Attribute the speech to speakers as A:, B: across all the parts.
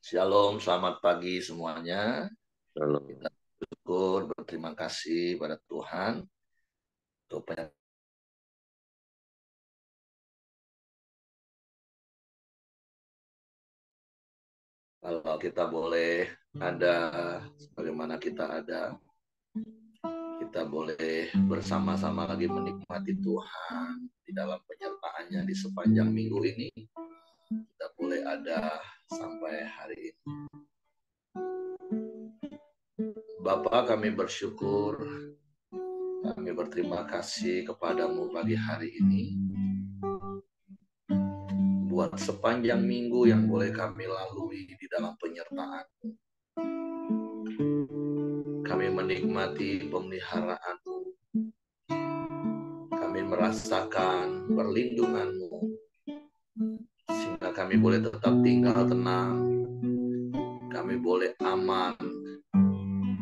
A: Shalom, selamat pagi semuanya.
B: Halo.
A: Kita bersyukur, berterima kasih pada Tuhan untuk kalau kita boleh ada, bagaimana kita boleh bersama-sama lagi menikmati Tuhan di dalam penyertaannya di sepanjang minggu ini. Kita boleh ada sampai hari ini. Bapa, kami bersyukur, kami berterima kasih kepadamu pagi hari ini. Buat sepanjang minggu yang boleh kami lalui di dalam penyertaan. Kami menikmati pemeliharaan-Mu. Kami merasakan perlindungan-Mu. Sehingga kami boleh tetap tinggal tenang. Kami boleh aman.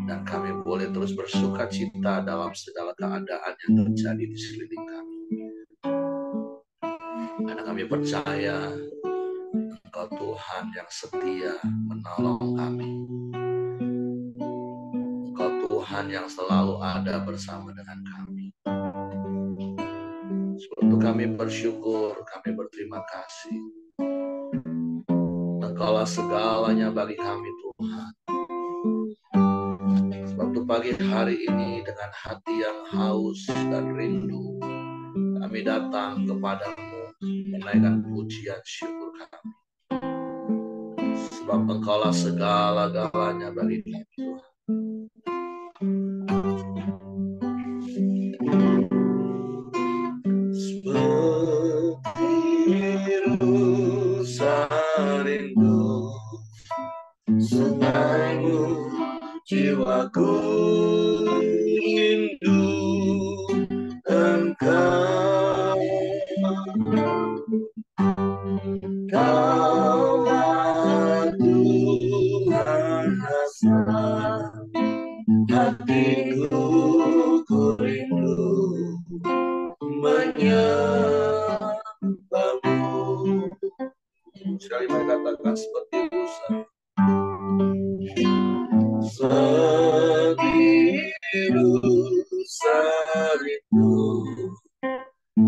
A: Dan kami boleh terus bersuka cita dalam segala keadaan yang terjadi di sekeliling kami. Karena kami percaya Engkau Tuhan yang setia menolong kami. Engkau Tuhan yang selalu ada bersama dengan kami. Sebab itu kami bersyukur, kami berterima kasih. Engkaulah segalanya bagi kami Tuhan. Sebab itu pagi hari ini dengan hati yang haus dan rindu, kami datang kepadamu menaikkan pujian syukur kami. Sebab Engkaulah segala-galanya bagi kami Tuhan. Rindu sungaimu, jiwaku rindu Engkau. Kaulah Tuhan rasa hatiku, ku rindu menyembahmu. Sekali lagi katakan seperti busa. Sebiru rindu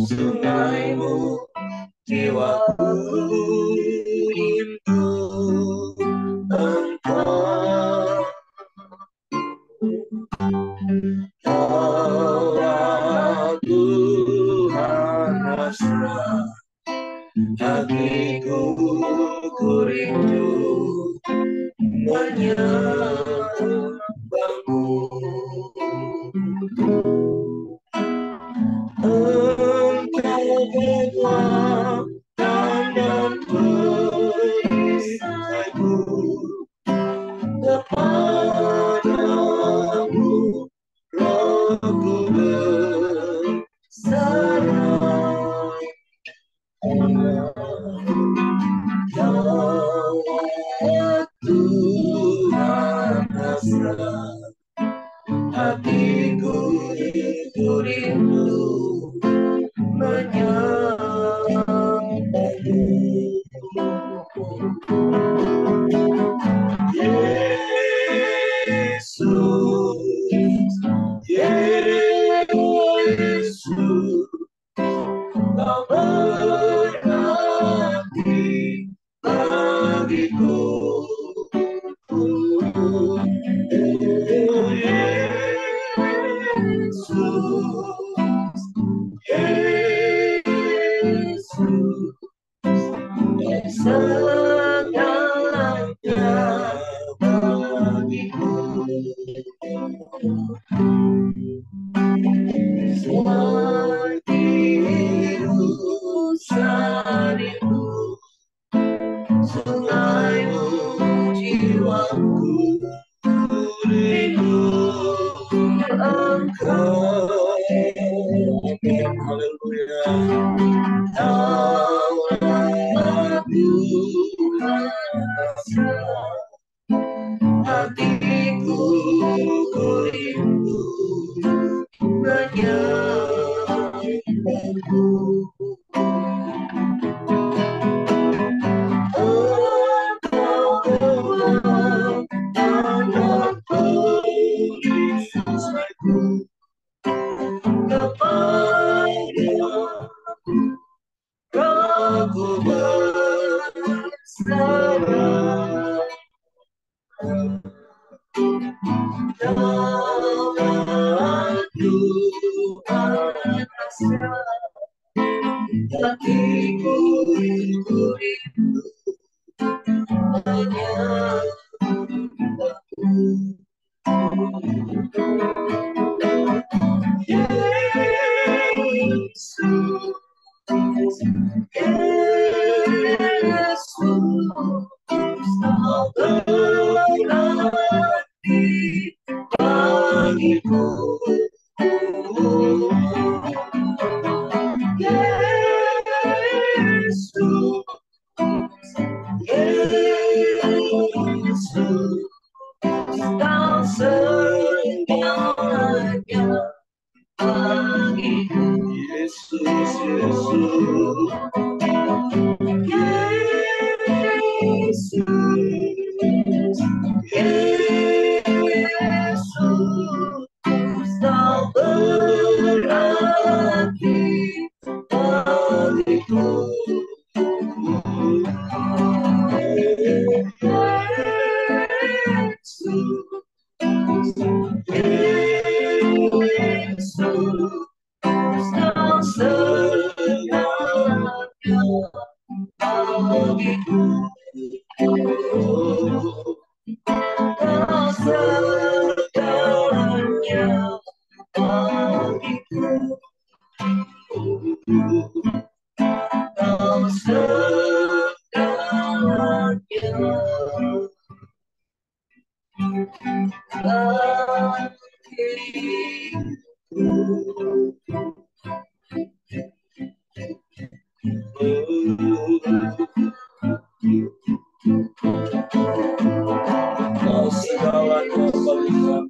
A: sungaimu, jiwaku rindu Engkau. Kaulah Tuhan hasrat hatiku, ku rindu menyembahmu. Engkau kekuatan dan perisaiku, kepadamu rohku bersarang. Kaulah Tuhan hasrat hatiku, ku rindu menyembahmu. Yesus, Yesus, Kau berarti bagiku. Yesus, segalanya bagiku. Sebiru rindu sungaimu, jiwaku rindu Engkau. Haleluya. Kaulah Tuhan hasrat hatiku, ku rindu menyembahmu. Engkau aku berserah. Aku merasa hatiku rindu hanya aku. Yesus, Yesus, kau berarti bagiku. Yesus, Yesus, kau segalanya bagiku. Yesus, Yesus, Yesus, kau berarti bagiku. Yesus, kau segalanya bagiku. Kau segalanya bagiku. Kau segalanya Kau segalanya bagi kami,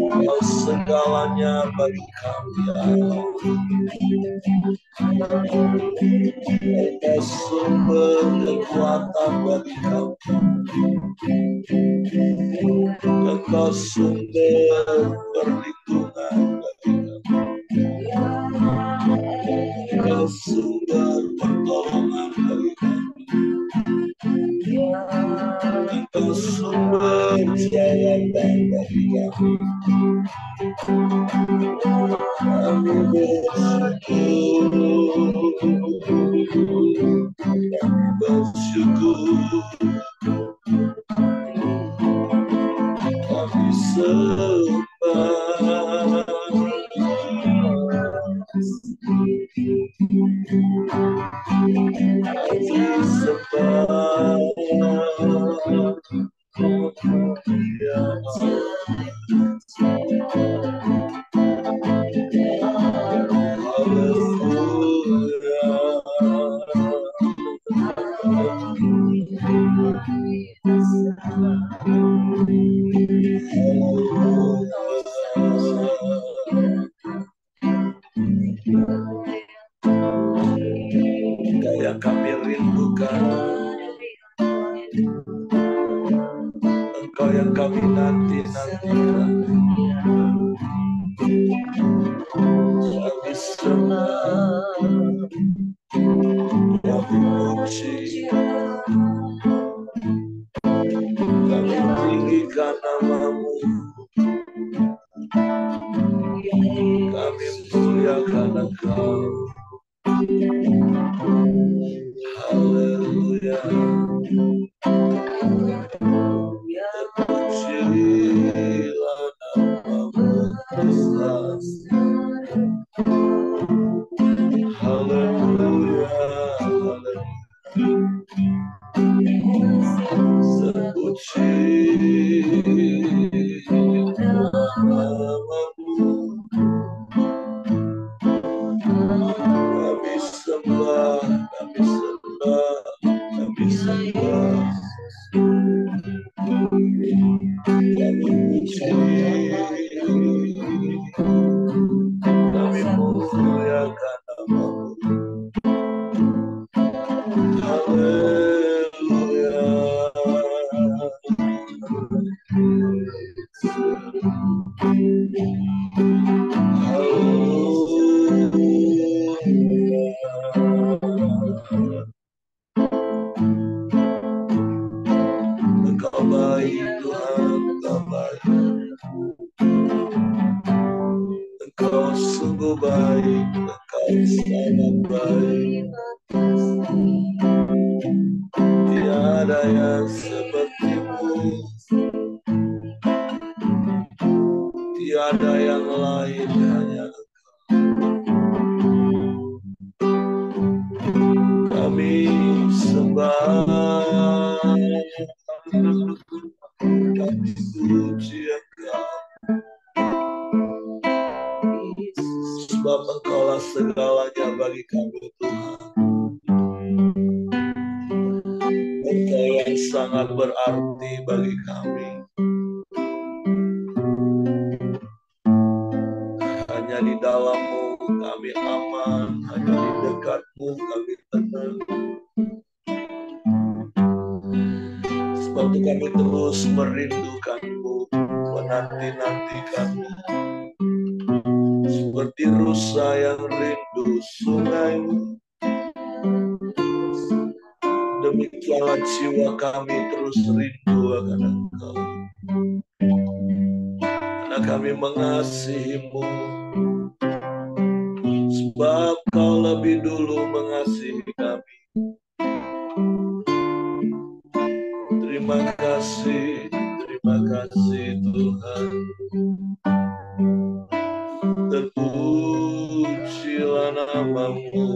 A: Kau segalanya bagi kami, Kau sumber kekuatan bagi kami, Kau sumber perlindungan bagi kami, Kau sumber pertolongan bagi kami, Kau sumber jawaban bagi kami. Kami bersyukur, kami sembah, yang kami rindukan, Engkau yang kami nanti-nantikan. Kami sembah, kami puji, kami tinggikan nama-Mu, kami muliakan Engkau. Haleluya. Terpujilah nama-Mu Tuhan. Haleluya. Terpujilah nama-Mu. Kami sembah, kami sembah, kami sembah, kami puji, kami muliakan nama-Mu. Haleluya. Haleluya. Engkau sangat baik. Tiada yang sepertimu, tiada yang lain, hanya kami sembah, kami puji Engkau, sebab Engkaulah segalanya bagi kami Tuhan. Engkau yang sangat berarti bagi kami. Hanya di dalam-Mu kami aman, hanya di dekat-Mu kami tenang. Sebab itu kami terus merindukan-Mu, menanti-nantikan-Mu. Seperti rusa yang rindu sungai, demikianlah jiwa kami terus rindu akan Engkau. Karena kami mengasihi-Mu, sebab Kau lebih dulu mengasihi kami. Terima kasih Tuhan. Terpujilah nama-Mu,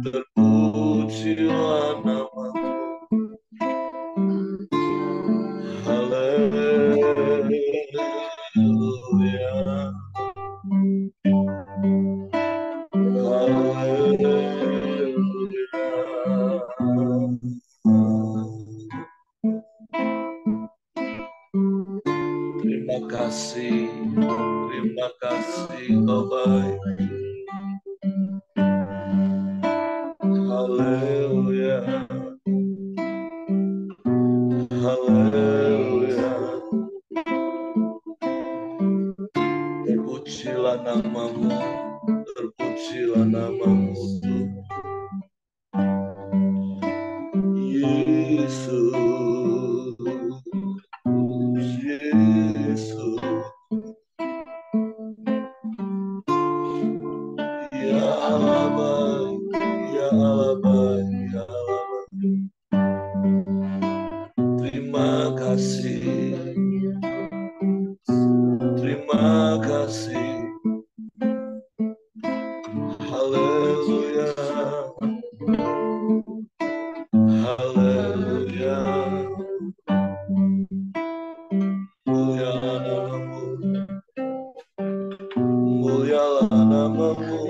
A: terpujilah nama-Mu. Haleluya, terima kasih Kau baik. Haleluya, haleluya. Terpujilah nama-Mu, terpujilah nama-Mu Tuhan. Yesus, Yesus. Ya Allah baik, ya Allah baik, ya Allah baik. Terima kasih, terima kasih. Haleluya, haleluya. Mulialah nama-Mu, mulialah nama-Mu,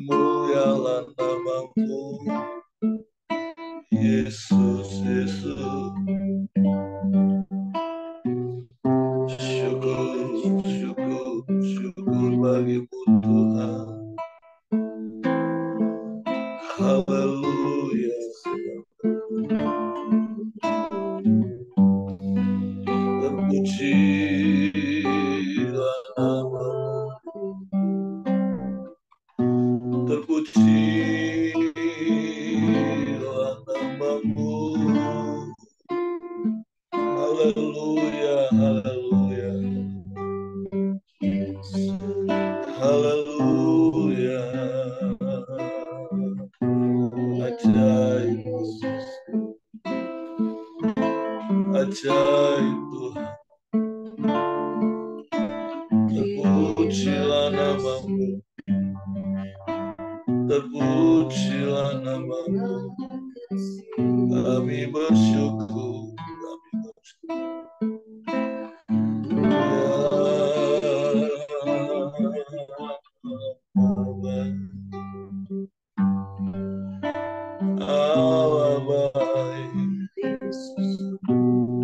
A: mulialah nama-Mu. Yesus, Yesus. Syukur bagi-Mu Tuhan. Haleluya. Terpujilah nama-Mu, terpujilah nama-Mu. Haleluya, haleluya. Haleluya. Ajaib, ajaib Tuhan. Terpujilah nama-Mu, terpujilah nama-Mu. Kami bersyukur, kami bersyukur. Allah baik,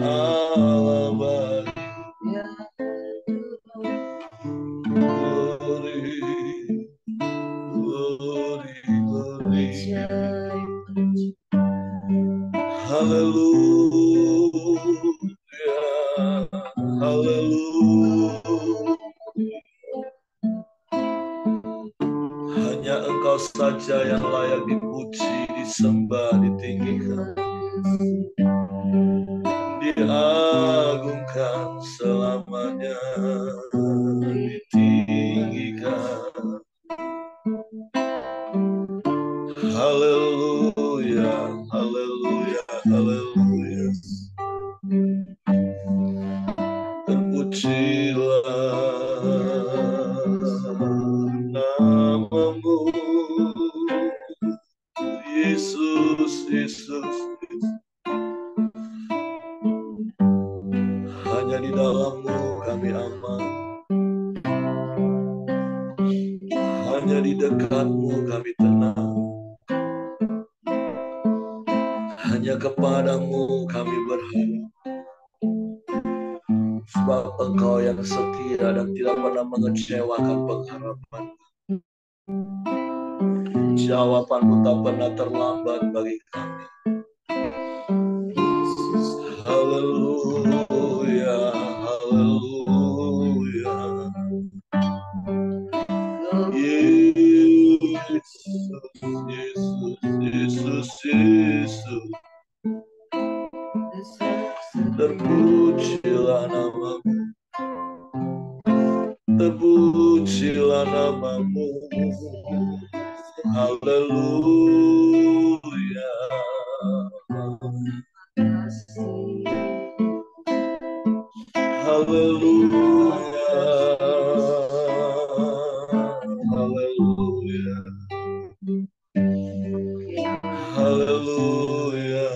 A: Allah baik. Glory, glory, glory. Haleluya, haleluya. Hanya Engkau saja yang layak dipuji, disembah, ditinggikan, diagungkan selamanya, ditinggikan. Hanya di dekat-Mu kami tenang. Hanya kepadamu kami berharap. Sebab Engkau yang setia dan tidak pernah mengecewakan pengharapan. Jawaban-Mu tak pernah terlambat bagi kami. Haleluya, haleluya. Yesus, Yesus, Yesus, Yesus. Terpujilah nama-Mu, terpujilah nama-Mu. Haleluya. Haleluya. Haleluya. Haleluya.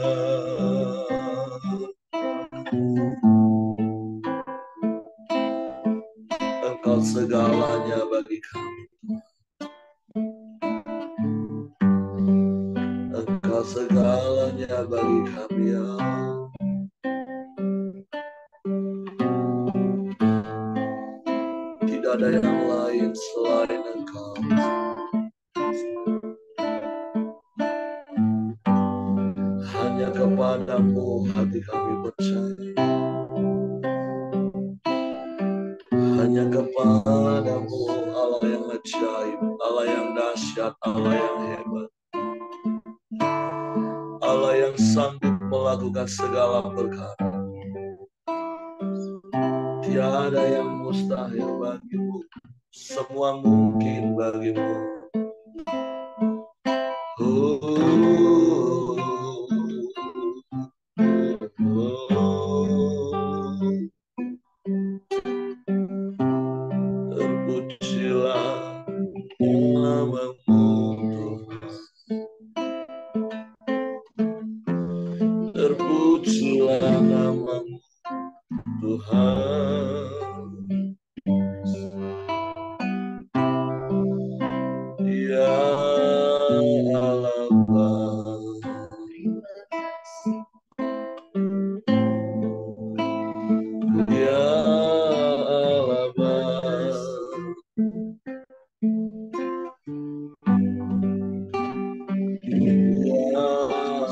A: Engkau segalanya bagi kami. Engkau segalanya bagi kami, ya. Tidak ada yang lain selain Engkau. Hanya kepadamu hati kami percaya. Hanya kepadamu Allah yang ajaib, Allah yang dahsyat, Allah yang hebat, Allah yang sanggup melakukan segala perkara. Tiada yang mustahil bagimu, semua mungkin bagimu. Terpujilah nama-Mu Tuhan. Terpujilah nama-Mu Tuhan. Ya Allah, ya Allah, ya Allah.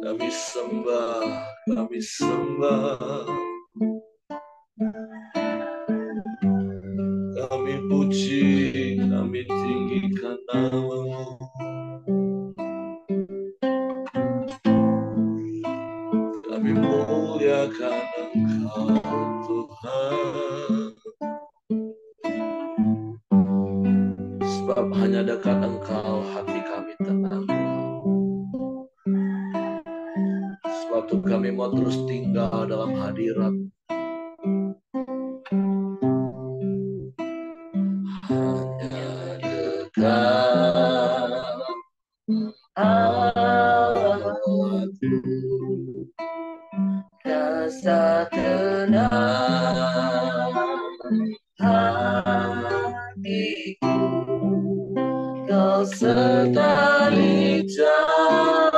A: Kami sembah, kami sembah, kami puji, kami tinggikan nama-Mu. Kami muliakan Engkau Tuhan. Sebab hanya dekat Engkau hati kami tenang. Sebab itu kami mau terus tinggal dalam hadirat. Hanya dekat Allahku, rasa tenang hatiku. Kau sertai jalanku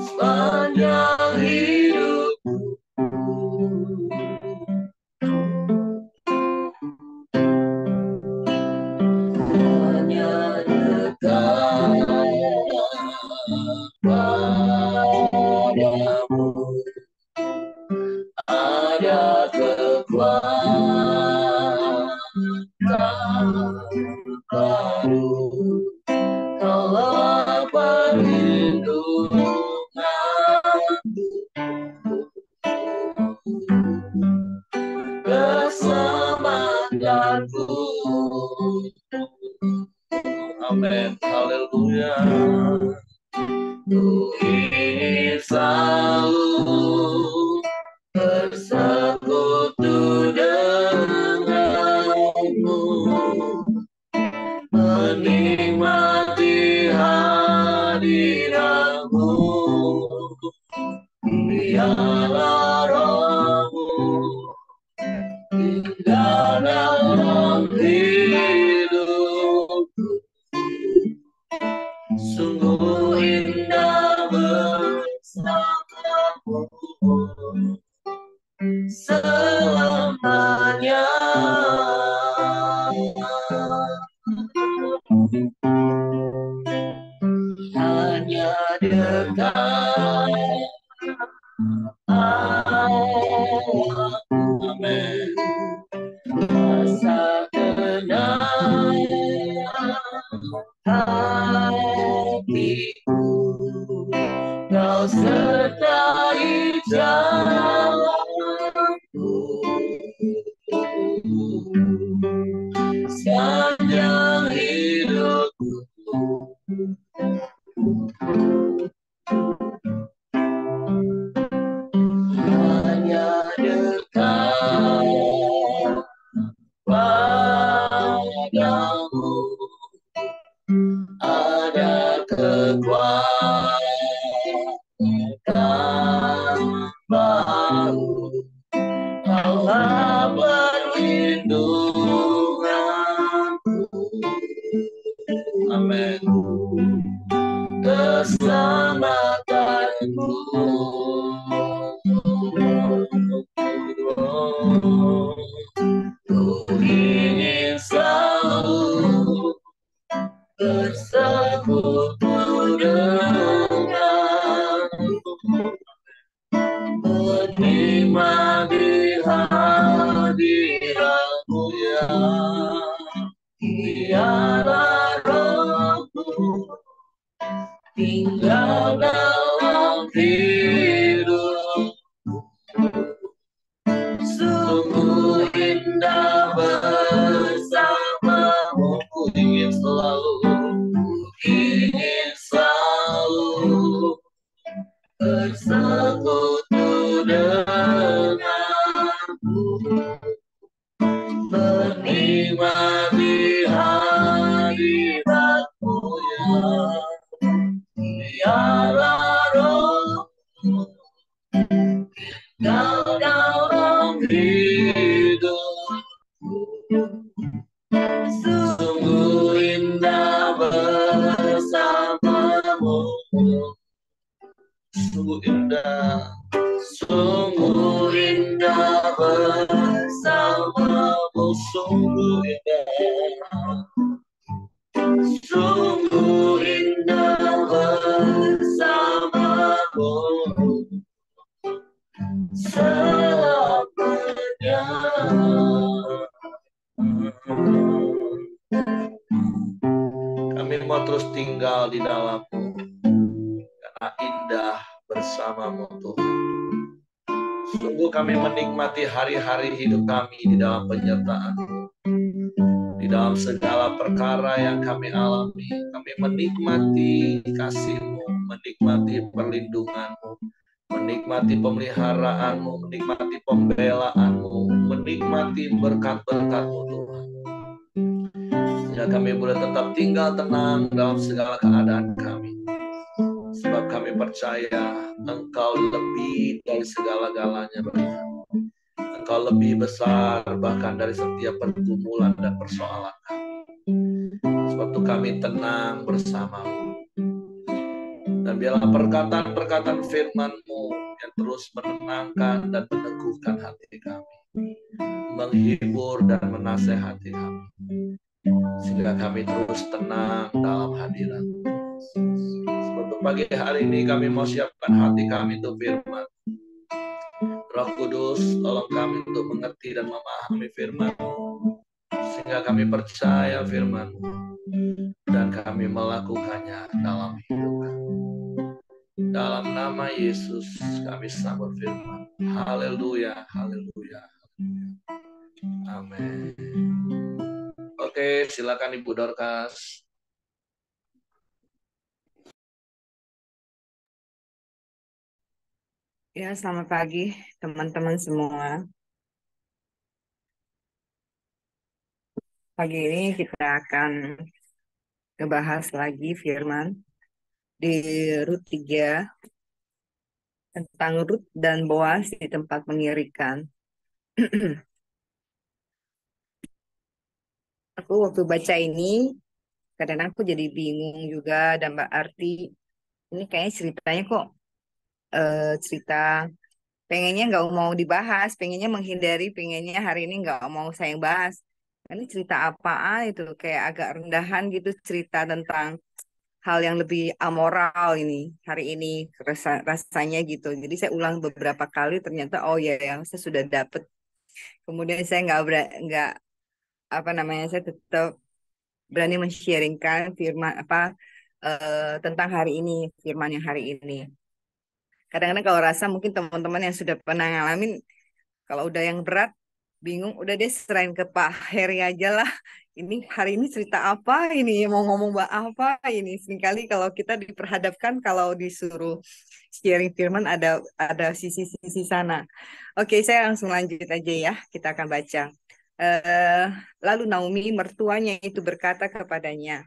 A: sepanjang hidupku. Hanya dekat padamu ada kekuatan baru. Kaulah perlindunganku, keselamatanku. Amin. Haleluya. Ku ingin selalu bersekutu denganmu, menikmati hadiratmu. Biarlah rohmu tinggal dalam hidupku. Sungguh indah bersamamu selamanya. Hanya dekat Amen. Masa kenal hatiku, kau sertai jalanku sepanjang hidupku. Hanya dekat padamu ada kekuatan baru. Kaulah perlindunganku. Amin. Keselamatanku. Ku ingin selalu bersekutu denganmu, menikmati hadiratmu ya. Biarlah rohmu tinggal dalam hidup. Sungguh indah bersamamu. Ku ingin selalu bersekutu denganmu, menikmati hadiratmu ya. Biarlah rohmu dalam hidupku. Sungguh indah bersamamu. Sungguh indah bersamamu. Sungguh indah bersamamu selamanya. Kami mau terus tinggal di dalam-Mu karena indah bersamamu Tuhan. Sungguh kami menikmati hari-hari hidup kami di dalam penyertaan, di dalam segala perkara yang kami alami. Kami menikmati kasih-Mu, menikmati perlindungan-Mu, menikmati pemeliharaanmu, menikmati pembelaanmu, menikmati berkat-berkat-Mu Tuhan. Sehingga kami boleh tetap tinggal tenang dalam segala keadaan kami. Sebab kami percaya Engkau lebih dari segala-galanya bagi kami. Engkau lebih besar bahkan dari setiap pergumulan dan persoalan kami. Sebab itu kami tenang bersama-Mu. Dan biarlah perkataan-perkataan firman-Mu yang terus menenangkan dan meneguhkan hati kami, menghibur dan menasehati kami, sehingga kami terus tenang dalam hadirat-Mu. Sebab itu pagi hari ini kami mau siapkan hati kami untuk firman. Roh Kudus, tolong kami untuk mengerti dan memahami firman-Mu, sehingga kami percaya firman-Mu dan kami melakukannya dalam hidup kami. Dalam nama Yesus kami sambut firman. Haleluya, haleluya, amin. Oke, silakan Ibu Dorcas.
B: Ya, selamat pagi teman-teman semua. Pagi ini kita akan ngebahas lagi firman di Rut 3 tentang Rut dan Boas di tempat mengirikan. Aku waktu baca ini, kadang aku jadi bingung juga dan Mbak Arti, ini kayaknya ceritanya kok cerita pengennya nggak mau dibahas, pengennya menghindari, pengennya hari ini nggak mau saya bahas. Ini cerita apaan itu, kayak agak rendahan gitu cerita tentang hal yang lebih amoral ini hari ini rasanya gitu. Jadi saya ulang beberapa kali ternyata oh ya yang saya sudah dapet. Kemudian saya nggak apa namanya saya tetap berani men-sharingkan firman apa tentang hari ini firman yang hari ini. Kadang-kadang kalau rasa mungkin teman-teman yang sudah pernah ngalamin kalau udah yang berat bingung udah deh serahin ke Pak Heri aja lah. Ini hari ini cerita apa ini mau ngomong apa ini seringkali kalau kita diperhadapkan kalau disuruh sharing firman ada sisi-sisi sana. Oke, saya langsung lanjut aja ya. Kita akan baca. Eh, Lalu Naomi mertuanya itu berkata kepadanya,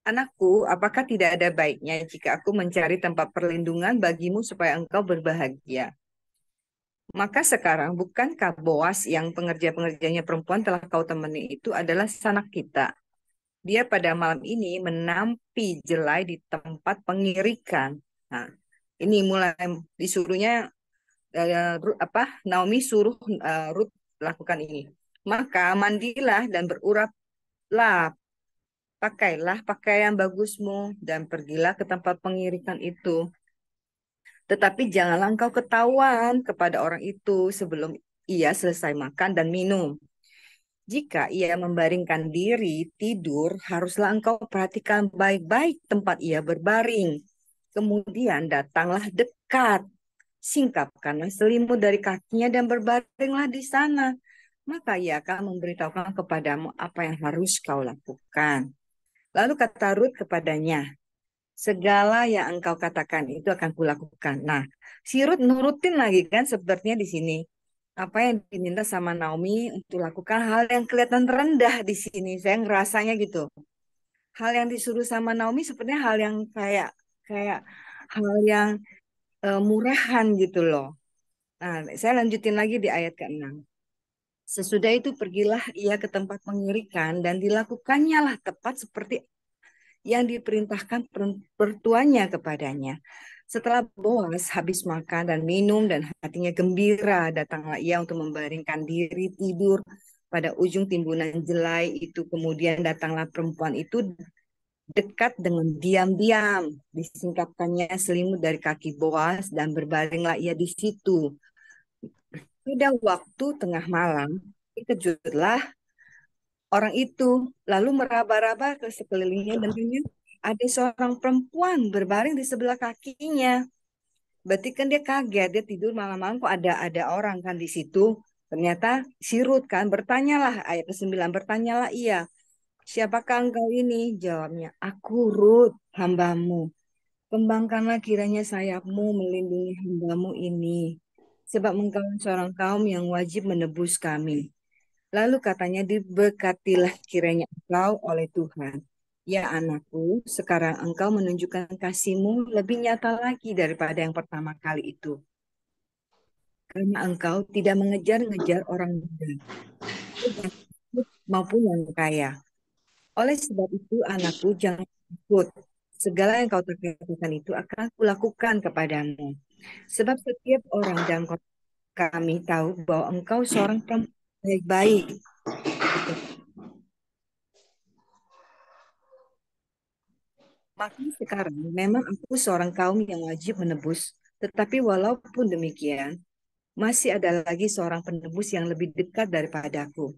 B: "Anakku, apakah tidak ada baiknya jika aku mencari tempat perlindungan bagimu supaya engkau berbahagia? Maka sekarang bukankah Boas yang pengerja-pengerjanya perempuan telah kau temani itu adalah sanak kita? Dia pada malam ini menampi jelai di tempat pengirikan." Nah, ini mulai disuruhnya apa Naomi suruh Ruth lakukan ini. "Maka mandilah dan beruraplah, pakailah pakaian bagusmu dan pergilah ke tempat pengirikan itu. Tetapi janganlah engkau ketahuan kepada orang itu sebelum ia selesai makan dan minum. Jika ia membaringkan diri tidur, haruslah engkau perhatikan baik-baik tempat ia berbaring. Kemudian datanglah dekat, singkapkanlah selimut dari kakinya dan berbaringlah di sana. Maka ia akan memberitahukan kepadamu apa yang harus kau lakukan." Lalu kata Rut kepadanya, "Segala yang engkau katakan itu akan kulakukan." Nah, si Ruth nurutin lagi kan sepertinya di sini. Apa yang diminta sama Naomi untuk lakukan hal yang kelihatan rendah di sini. Saya ngerasanya gitu. Hal yang disuruh sama Naomi sepertinya hal yang kayak kayak hal yang murahan gitu loh. Nah, saya lanjutin lagi di ayat ke-6. Sesudah itu pergilah ia ke tempat pengirikan dan dilakukannya lah tepat seperti yang diperintahkan pertuanya kepadanya. Setelah Boas habis makan dan minum dan hatinya gembira, datanglah ia untuk membaringkan diri tidur pada ujung timbunan jelai itu. Kemudian datanglah perempuan itu dekat dengan diam-diam. Disingkapkannya selimut dari kaki Boas dan berbaringlah ia di situ. Pada waktu tengah malam, terkejutlah orang itu, lalu meraba-raba ke sekelilingnya dan ternyata ada seorang perempuan berbaring di sebelah kakinya. Berarti kan dia kaget, dia tidur malam-malam kok ada orang kan di situ. Ternyata si Rut kan bertanyalah ayat ke-9, bertanyalah ia, "Siapakah engkau ini?" Jawabnya, "Aku Rut, hambamu. Kembangkanlah kiranya sayapmu melindungi hambamu ini. Sebab engkau seorang kaum yang wajib menebus kami." Lalu katanya, "Diberkatilah kiranya engkau oleh Tuhan. Ya anakku, sekarang engkau menunjukkan kasihmu lebih nyata lagi daripada yang pertama kali itu. Karena engkau tidak mengejar-ngejar orang muda maupun yang kaya. Oleh sebab itu, anakku, jangan takut. Segala yang kau katakan itu akan kulakukan kepadamu. Sebab setiap orang dalam kota kami tahu bahwa engkau seorang perempuan baik-baik. Gitu. Maka sekarang memang aku seorang kaum yang wajib menebus. Tetapi walaupun demikian, masih ada lagi seorang penebus yang lebih dekat daripadaku.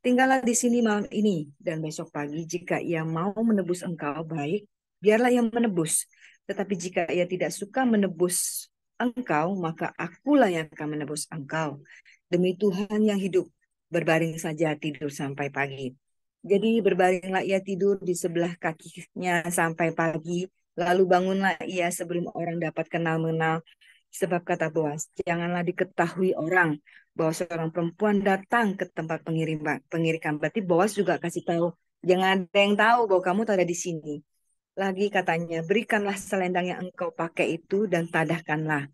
B: Tinggallah di sini malam ini dan besok pagi jika ia mau menebus engkau baik, biarlah ia menebus. Tetapi jika ia tidak suka menebus engkau, maka akulah yang akan menebus engkau. Demi Tuhan yang hidup, berbaring saja tidur sampai pagi. Jadi berbaringlah ia tidur di sebelah kakinya sampai pagi. Lalu bangunlah ia sebelum orang dapat kenal mengenal. Sebab kata Boas, janganlah diketahui orang bahwa seorang perempuan datang ke tempat pengirikan. Berarti Boas juga kasih tahu, jangan ada yang tahu bahwa kamu ada di sini. Lagi katanya, berikanlah selendang yang engkau pakai itu dan tadahkanlah.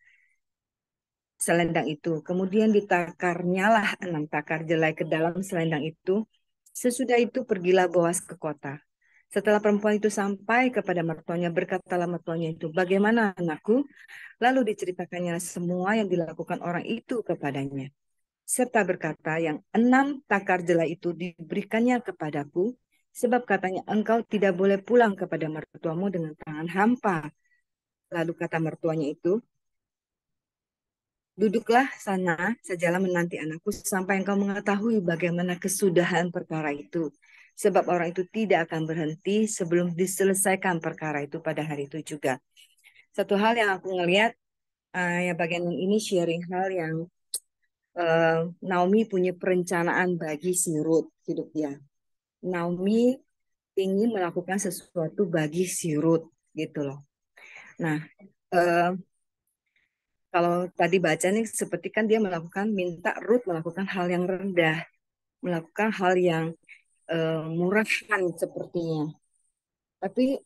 B: selendang itu. Kemudian ditakarnya lah 6 takar jelai ke dalam selendang itu. Sesudah itu pergilah Boas ke kota. Setelah perempuan itu sampai kepada mertuanya, berkatalah mertuanya itu, "Bagaimana anakku?" Lalu diceritakannya semua yang dilakukan orang itu kepadanya. Serta berkata, "Yang 6 takar jelai itu diberikannya kepadaku, sebab katanya engkau tidak boleh pulang kepada mertuamu dengan tangan hampa." Lalu kata mertuanya itu, "Duduklah sana sajalah menanti anakku sampai engkau mengetahui bagaimana kesudahan perkara itu. Sebab orang itu tidak akan berhenti sebelum diselesaikan perkara itu pada hari itu juga." Satu hal yang aku ngelihat, ya bagian ini sharing hal yang Naomi punya perencanaan bagi si Ruth hidup dia. Naomi ingin melakukan sesuatu bagi si Ruth gitu loh. Nah, eh, kalau tadi baca nih seperti kan dia melakukan minta Ruth melakukan hal yang rendah, melakukan hal yang murahan sepertinya. Tapi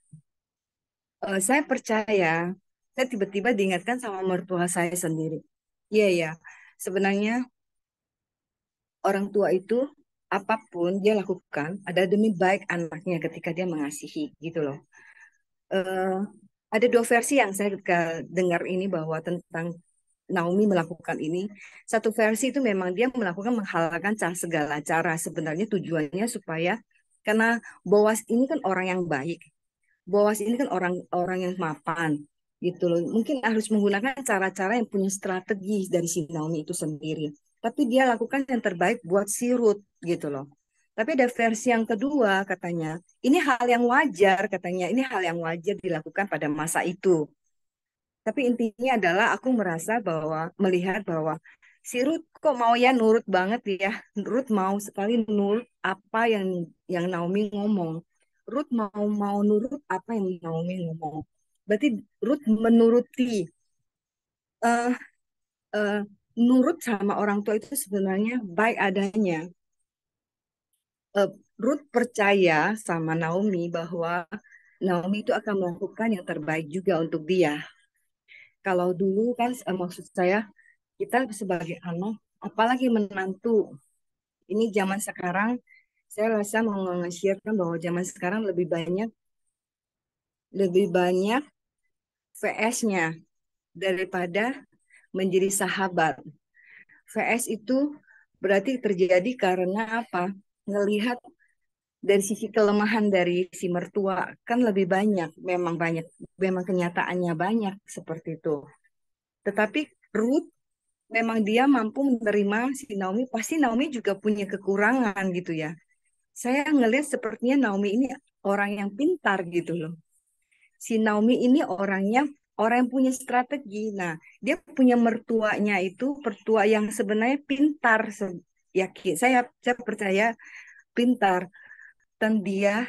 B: saya percaya, saya tiba-tiba diingatkan sama mertua saya sendiri. Iya ya, sebenarnya orang tua itu apapun dia lakukan ada demi baik anaknya ketika dia mengasihi gitu loh. Eh, ada dua versi yang saya dengar ini bahwa tentang Naomi melakukan ini. Satu versi itu memang dia melakukan menghalalkan segala cara. Sebenarnya tujuannya supaya karena Boas ini kan orang yang baik. Boas ini kan orang-orang yang mapan gitu loh. Mungkin harus menggunakan cara-cara yang punya strategi dari si Naomi itu sendiri. Tapi dia lakukan yang terbaik buat si Ruth gitu loh. Tapi ada versi yang kedua katanya, ini hal yang wajar katanya, ini hal yang wajar dilakukan pada masa itu. Tapi intinya adalah aku merasa bahwa melihat bahwa si Ruth kok mau ya nurut banget ya. Ruth mau sekali nurut apa yang Naomi ngomong. Ruth mau mau nurut apa yang Naomi ngomong. Berarti Ruth menuruti eh eh, nurut sama orang tua itu sebenarnya baik adanya. Eh, Ruth percaya sama Naomi bahwa Naomi itu akan melakukan yang terbaik juga untuk dia. Kalau dulu kan maksud saya kita sebagai anak, apalagi menantu, ini zaman sekarang, saya rasa mau nge-share bahwa zaman sekarang lebih banyak VS-nya daripada menjadi sahabat. VS itu berarti terjadi karena apa? Ngelihat dari sisi kelemahan dari si mertua kan lebih banyak, memang kenyataannya banyak seperti itu. Tetapi Ruth memang dia mampu menerima si Naomi, pasti Naomi juga punya kekurangan gitu ya. Saya ngelihat sepertinya Naomi ini orang yang pintar gitu loh. Si Naomi ini orang yang punya strategi. Nah, dia punya mertuanya itu mertua yang sebenarnya pintar. Yakin saya percaya pintar dan dia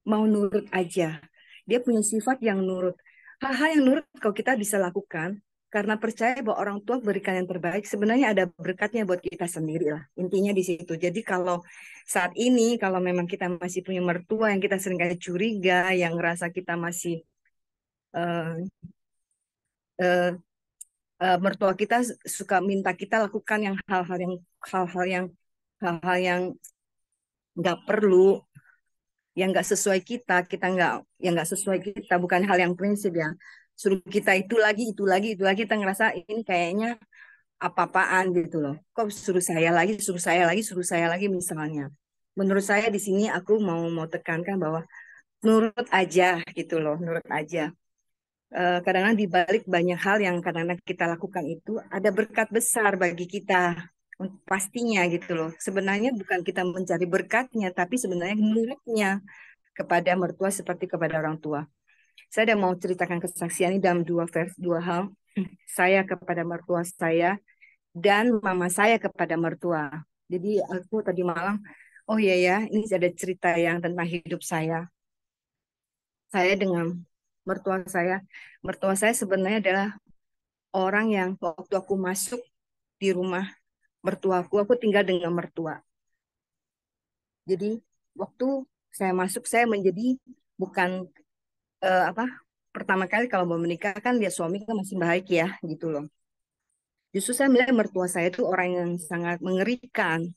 B: mau nurut aja. Dia punya sifat yang nurut. Hal-hal yang nurut kalau kita bisa lakukan karena percaya bahwa orang tua berikan yang terbaik, sebenarnya ada berkatnya buat kita sendiri lah. Intinya di situ. Jadi kalau saat ini, kalau memang kita masih punya mertua yang kita sering kayak curiga, yang ngerasa kita masih eh, eh, mertua kita suka minta kita lakukan yang hal-hal yang hal-hal yang nggak perlu, yang nggak sesuai kita yang nggak sesuai kita, bukan hal yang prinsip ya. Suruh kita itu lagi, kita ngerasa ini kayaknya apa-apaan gitu loh. Kok suruh saya lagi misalnya. Menurut saya di sini aku mau tekankan bahwa nurut aja gitu loh, nurut aja. Kadang-kadang di balik banyak hal yang kadang-kadang kita lakukan itu ada berkat besar bagi kita pastinya gitu loh. Sebenarnya bukan kita mencari berkatnya, tapi sebenarnya nurutnya kepada mertua seperti kepada orang tua. Saya ada mau ceritakan kesaksian ini dalam dua hal. Saya kepada mertua saya dan mama saya kepada mertua. Jadi aku tadi malam, oh iya ya, ini ada cerita yang tentang hidup saya. Saya dengan mertua saya. Mertua saya sebenarnya adalah orang yang waktu aku masuk di rumah mertuaku, aku tinggal dengan mertua. Jadi waktu saya masuk, saya menjadi bukan apa pertama kali kalau mau menikah kan dia suami kan masih baik ya gitu loh. Justru saya melihat mertua saya itu orang yang sangat mengerikan.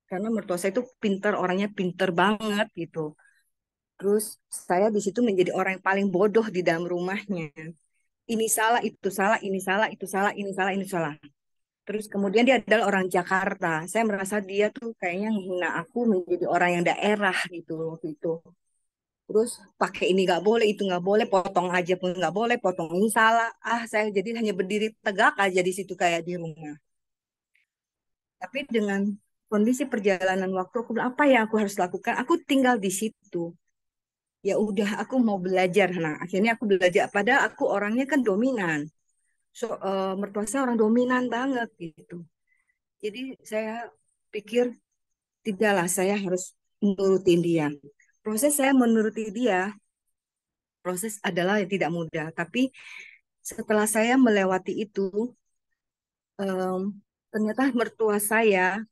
B: Karena mertua saya itu pinter, orangnya pinter banget gitu. Terus saya di situ menjadi orang yang paling bodoh di dalam rumahnya. Ini salah, itu salah, ini salah, itu salah, ini salah, ini salah. Terus kemudian dia adalah orang Jakarta. Saya merasa dia tuh kayaknya menghina aku menjadi orang yang daerah gitu waktu itu. Terus pakai ini nggak boleh, itu nggak boleh, potong aja pun nggak boleh, potong ini salah. Ah, saya jadi hanya berdiri tegak aja di situ kayak di rumah. Tapi dengan kondisi perjalanan waktu, aku bilang, apa yang aku harus lakukan? Aku tinggal di situ. Ya udah, aku mau belajar. Nah, akhirnya aku belajar. Padahal aku orangnya kan dominan. Mertua saya orang dominan banget gitu. Jadi saya pikir tidaklah saya harus menurutin dia. Proses saya menuruti dia, proses adalah yang tidak mudah. Tapi setelah saya melewati itu, em, ternyata mertua saya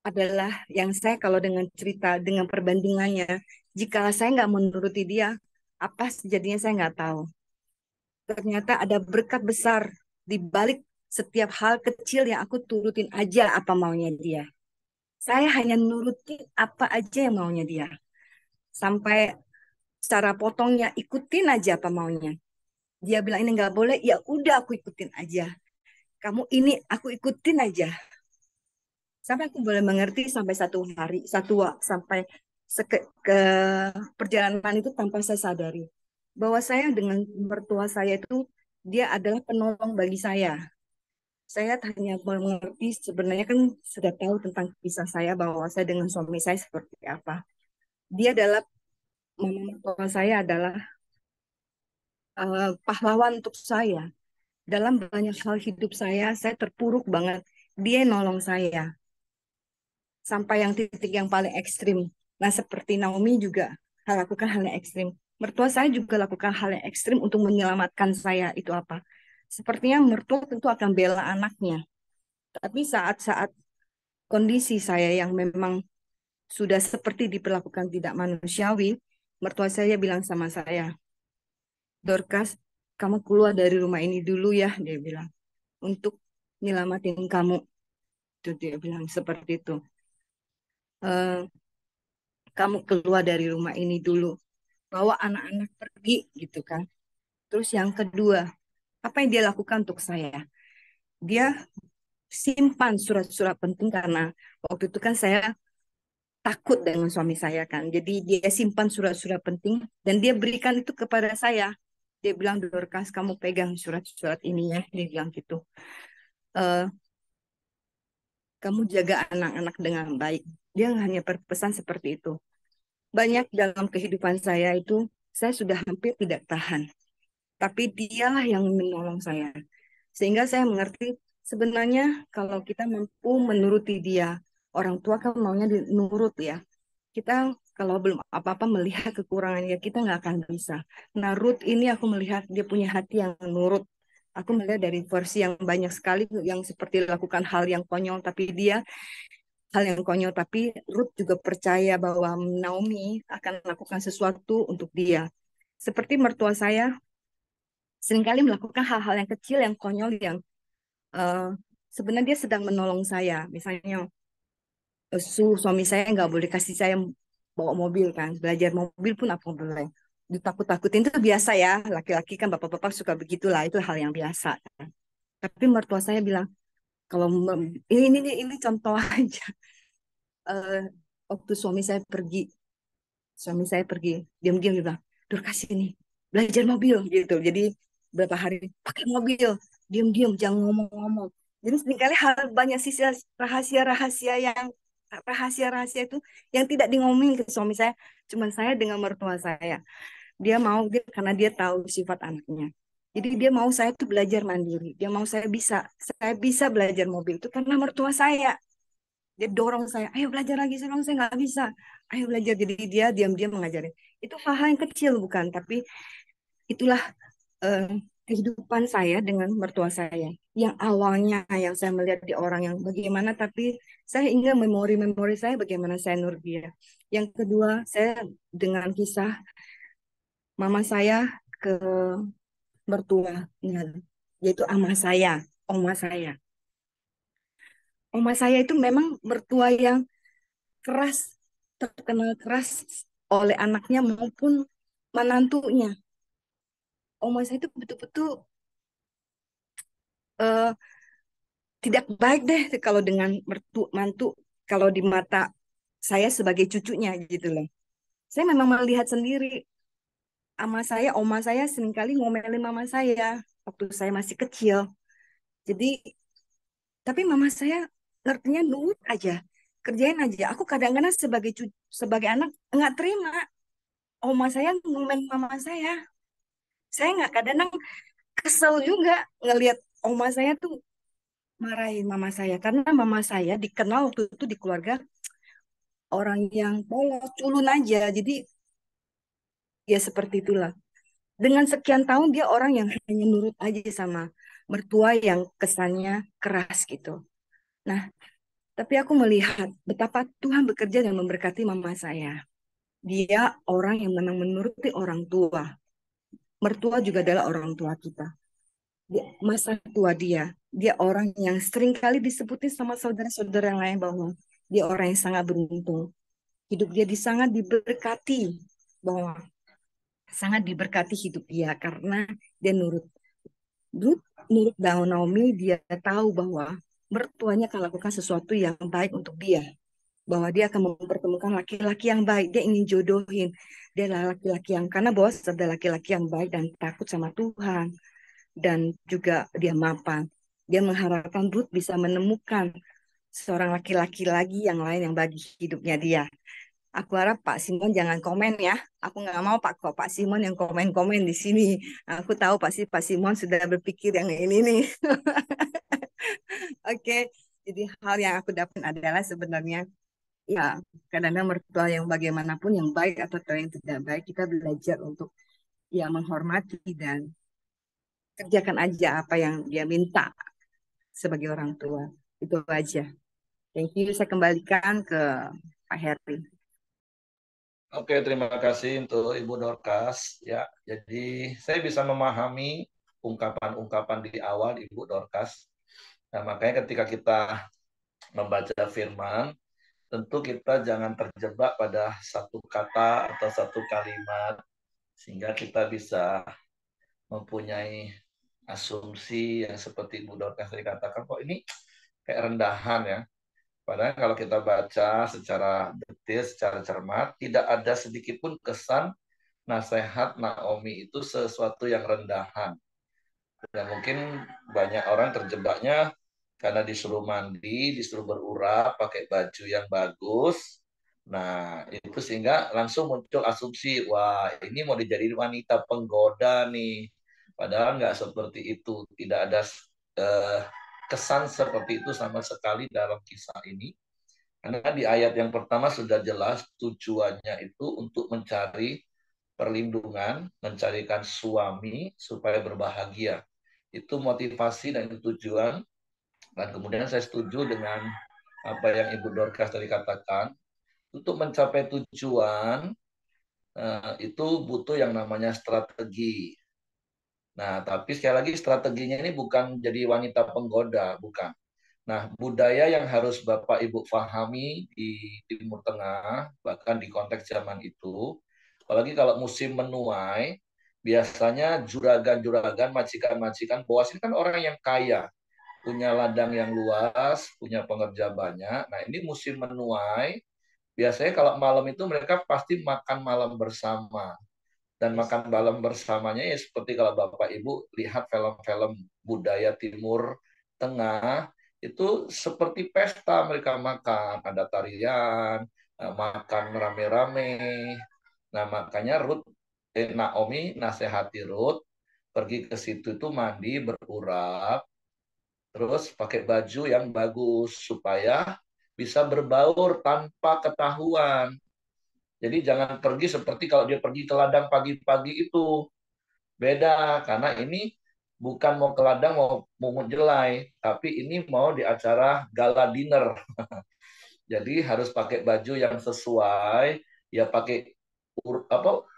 B: adalah yang saya kalau dengan cerita, dengan perbandingannya, jika saya nggak menuruti dia, apa sejadinya saya nggak tahu. Ternyata ada berkat besar di balik setiap hal kecil yang aku turutin aja apa maunya dia. Saya hanya nurutin apa aja yang maunya dia. Sampai cara potongnya ikutin aja apa maunya. Dia bilang ini nggak boleh, ya udah aku ikutin aja. Kamu ini aku ikutin aja. Sampai aku boleh mengerti sampai satu hari, sampai ke perjalanan itu tanpa saya sadari bahwa saya dengan mertua saya itu dia adalah penolong bagi saya. Saya hanya mengerti sebenarnya kan sudah tahu tentang kisah saya bahwa saya dengan suami saya seperti apa. Dia adalah mama mertua saya adalah pahlawan untuk saya. Dalam banyak hal hidup saya terpuruk banget. Dia nolong saya sampai yang titik yang paling ekstrim. Nah, seperti Naomi juga lakukan hal yang ekstrim. Mertua saya juga lakukan hal yang ekstrim untuk menyelamatkan saya. Itu apa? Sepertinya mertua tentu akan bela anaknya. Tapi saat-saat kondisi saya yang memang sudah seperti diperlakukan tidak manusiawi, mertua saya bilang sama saya, Dorcas, kamu keluar dari rumah ini dulu ya, dia bilang, untuk nyelamatin kamu. Itu dia bilang seperti itu. "Eh, kamu keluar dari rumah ini dulu, bawa anak-anak pergi gitu kan. Terus yang kedua, apa yang dia lakukan untuk saya? Dia simpan surat-surat penting karena waktu itu kan saya takut dengan suami saya kan. Jadi dia simpan surat-surat penting dan dia berikan itu kepada saya. Dia bilang, Dorcas, kamu pegang surat-surat ini ya. Dia bilang gitu. "Eh, kamu jaga anak-anak dengan baik. Dia hanya berpesan seperti itu. Banyak dalam kehidupan saya itu, saya sudah hampir tidak tahan. Tapi dialah yang menolong saya. Sehingga saya mengerti sebenarnya kalau kita mampu menuruti dia, orang tua kan maunya nurut ya. Kita kalau belum apa-apa melihat kekurangannya, kita nggak akan bisa. Nah, Ruth ini aku melihat dia punya hati yang nurut. Aku melihat dari versi yang banyak sekali yang seperti lakukan hal yang konyol, tapi dia hal yang konyol, tapi Ruth juga percaya bahwa Naomi akan melakukan sesuatu untuk dia. Seperti mertua saya seringkali melakukan hal-hal yang kecil, yang konyol, yang eh, sebenarnya dia sedang menolong saya. Misalnya, suami saya nggak boleh kasih saya bawa mobil kan, belajar mobil pun apa boleh. Ditakut-takutin itu biasa ya, laki-laki kan bapak-bapak suka begitulah, itu hal yang biasa. Tapi mertua saya bilang, kalau ini contoh aja. Eh, waktu suami saya pergi, diam-diam dia bilang, Dur kasih ini, belajar mobil gitu. Jadi berapa hari pakai mobil, diam-diam, jangan ngomong-ngomong. Jadi seringkali hal banyak sisi rahasia-rahasia yang rahasia-rahasia itu yang tidak di ngomongin ke suami saya, cuman saya dengan mertua saya. Dia mau dia karena dia tahu sifat anaknya. Jadi dia mau saya tuh belajar mandiri. Dia mau saya bisa belajar mobil itu karena mertua saya. Dia dorong saya, ayo belajar lagi, saya nggak bisa. Ayo belajar. Jadi dia diam-diam mengajarin. Itu hal-hal yang kecil bukan, tapi itulah eh, kehidupan saya dengan mertua saya. Yang awalnya yang saya melihat di orang yang bagaimana, tapi saya ingat memori-memori saya bagaimana saya nur dia. Yang kedua, saya dengan kisah mama saya ke mertua, yaitu ama saya. oma saya. Oma saya itu memang mertua yang keras, terkenal keras oleh anaknya maupun menantunya. Oma saya itu betul-betul eh, tidak baik deh kalau dengan mantu, kalau di mata saya sebagai cucunya gitu loh. Saya memang melihat sendiri oma saya seringkali ngomelin mama saya waktu saya masih kecil. Jadi, tapi mama saya ngertinya nurut aja, kerjain aja. Aku kadang-kadang sebagai anak nggak terima oma saya ngomelin mama saya. Saya nggak kadang-kadang kesel juga ngelihat oma saya tuh marahin mama saya karena mama saya dikenal waktu itu di keluarga orang yang polos, culun aja. Jadi ya seperti itulah. Dengan sekian tahun dia orang yang hanya nurut aja sama mertua yang kesannya keras gitu. Nah, tapi aku melihat betapa Tuhan bekerja dan memberkati mama saya. Dia orang yang memang menuruti orang tua. Mertua juga adalah orang tua kita. Masa tua dia orang yang sering kali disebutin sama saudara-saudara yang lain bahwa dia orang yang sangat beruntung. Hidup dia sangat diberkati, bahwa sangat diberkati hidup dia karena dia nurut. Nurut, nurut Naomi, dia tahu bahwa mertuanya akan lakukan sesuatu yang baik untuk dia. Bahwa dia akan mempertemukan laki-laki yang baik. Dia ingin jodohin. Dia adalah laki-laki yang, karena Boaz adalah laki-laki yang baik dan takut sama Tuhan. Dan juga dia mapan. Dia mengharapkan Ruth bisa menemukan seorang laki-laki lagi yang lain yang bagi hidupnya dia. Aku harap Pak Simon jangan komen ya. Aku nggak mau Pak Simon yang komen-komen di sini. Aku tahu pasti Pak Simon sudah berpikir yang ini nih. Oke, jadi hal yang aku dapat adalah sebenarnya ya kadang-kadang mertua yang bagaimanapun yang baik atau yang tidak baik kita belajar untuk ya menghormati dan kerjakan aja apa yang dia minta sebagai orang tua. Itu aja. Thank you. Saya kembalikan ke Pak Heri.
A: Oke, terima kasih untuk Ibu Dorcas. Ya, jadi saya bisa memahami ungkapan-ungkapan di awal Ibu Dorcas. Nah, makanya ketika kita membaca firman, tentu kita jangan terjebak pada satu kata atau satu kalimat, sehingga kita bisa mempunyai asumsi yang seperti Ibu Dorcas tadi katakan, kok ini kayak rendahan ya. Padahal kalau kita baca secara detail, secara cermat, tidak ada sedikit pun kesan nasihat Naomi itu sesuatu yang rendahan. Dan mungkin banyak orang terjebaknya karena disuruh mandi, disuruh berurap, pakai baju yang bagus. Nah, itu sehingga langsung muncul asumsi, wah ini mau dijadiin wanita penggoda nih. Padahal nggak seperti itu. Tidak ada eh, kesan seperti itu sama sekali dalam kisah ini. Karena di ayat yang pertama sudah jelas tujuannya itu untuk mencari perlindungan, mencarikan suami supaya berbahagia. Itu motivasi dan itu tujuan. Dan kemudian saya setuju dengan apa yang Ibu Dorcas tadi katakan. Untuk mencapai tujuan, itu butuh yang namanya strategi. Nah, tapi sekali lagi strateginya ini bukan jadi wanita penggoda, bukan. Nah, budaya yang harus Bapak Ibu pahami di Timur Tengah, bahkan di konteks zaman itu, apalagi kalau musim menuai, biasanya juragan-juragan, majikan-majikan, Boas ini kan orang yang kaya, punya ladang yang luas, punya pengerja banyak. Nah, ini musim menuai, biasanya kalau malam itu mereka pasti makan malam bersama. Dan makan malam bersamanya ya seperti kalau Bapak Ibu lihat film-film budaya Timur Tengah, itu seperti pesta mereka makan, ada tarian, makan rame-rame. Nah, makanya Naomi nasihati Ruth pergi ke situ itu mandi, berurap, terus pakai baju yang bagus supaya bisa berbaur tanpa ketahuan. Jadi jangan pergi seperti kalau dia pergi ke ladang pagi-pagi itu. Beda, karena ini bukan mau ke ladang mau mungut jelai, tapi ini mau di acara gala dinner. Jadi harus pakai baju yang sesuai, ya pakai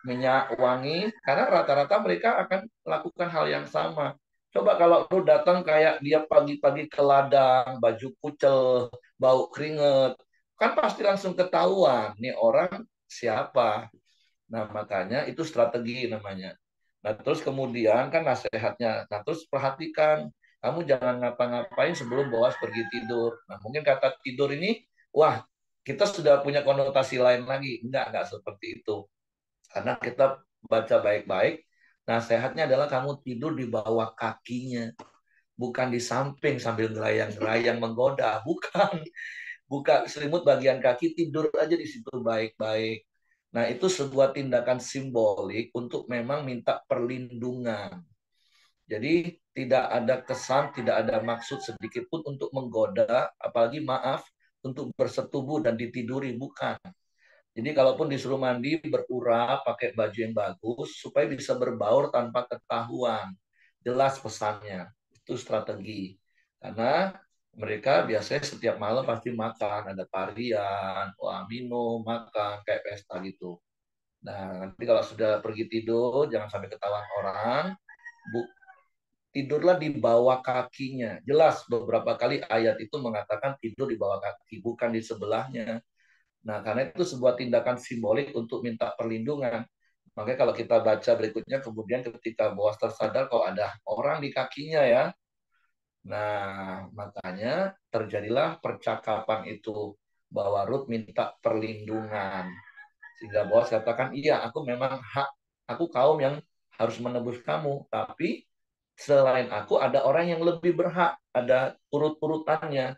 A: minyak wangi, karena rata-rata mereka akan melakukan hal yang sama. Coba kalau lu datang kayak dia pagi-pagi ke ladang, baju kucel, bau keringet, kan pasti langsung ketahuan nih orang siapa. Nah, makanya itu strategi namanya. Nah, terus kemudian kan nasihatnya. Nah, terus perhatikan, kamu jangan ngapa-ngapain sebelum Boas pergi tidur. Nah, mungkin kata tidur ini, wah, kita sudah punya konotasi lain lagi. Enggak seperti itu. Karena kita baca baik-baik, nasihatnya adalah kamu tidur di bawah kakinya, bukan di samping sambil ngerayang-ngerayang menggoda. Bukan. Buka selimut bagian kaki, tidur aja di situ baik-baik. Nah, itu sebuah tindakan simbolik untuk memang minta perlindungan. Jadi tidak ada kesan, tidak ada maksud sedikit pun untuk menggoda, apalagi maaf, untuk bersetubuh dan ditiduri, bukan. Jadi kalaupun disuruh mandi, berurap, pakai baju yang bagus, supaya bisa berbaur tanpa ketahuan. Jelas pesannya. Itu strategi. Karena mereka biasanya setiap malam pasti makan. Ada tarian, wah minum, makan, kayak pesta gitu. Nah, nanti kalau sudah pergi tidur, jangan sampai ketahuan orang. Bu, tidurlah di bawah kakinya. Jelas beberapa kali ayat itu mengatakan tidur di bawah kaki, bukan di sebelahnya. Nah, karena itu sebuah tindakan simbolik untuk minta perlindungan. Makanya kalau kita baca berikutnya, kemudian ketika Boas tersadar kok ada orang di kakinya ya. Nah, makanya terjadilah percakapan itu bahwa Ruth minta perlindungan. Sehingga Boas katakan, iya aku memang hak, aku kaum yang harus menebus kamu. Tapi selain aku ada orang yang lebih berhak, ada urut-urutannya.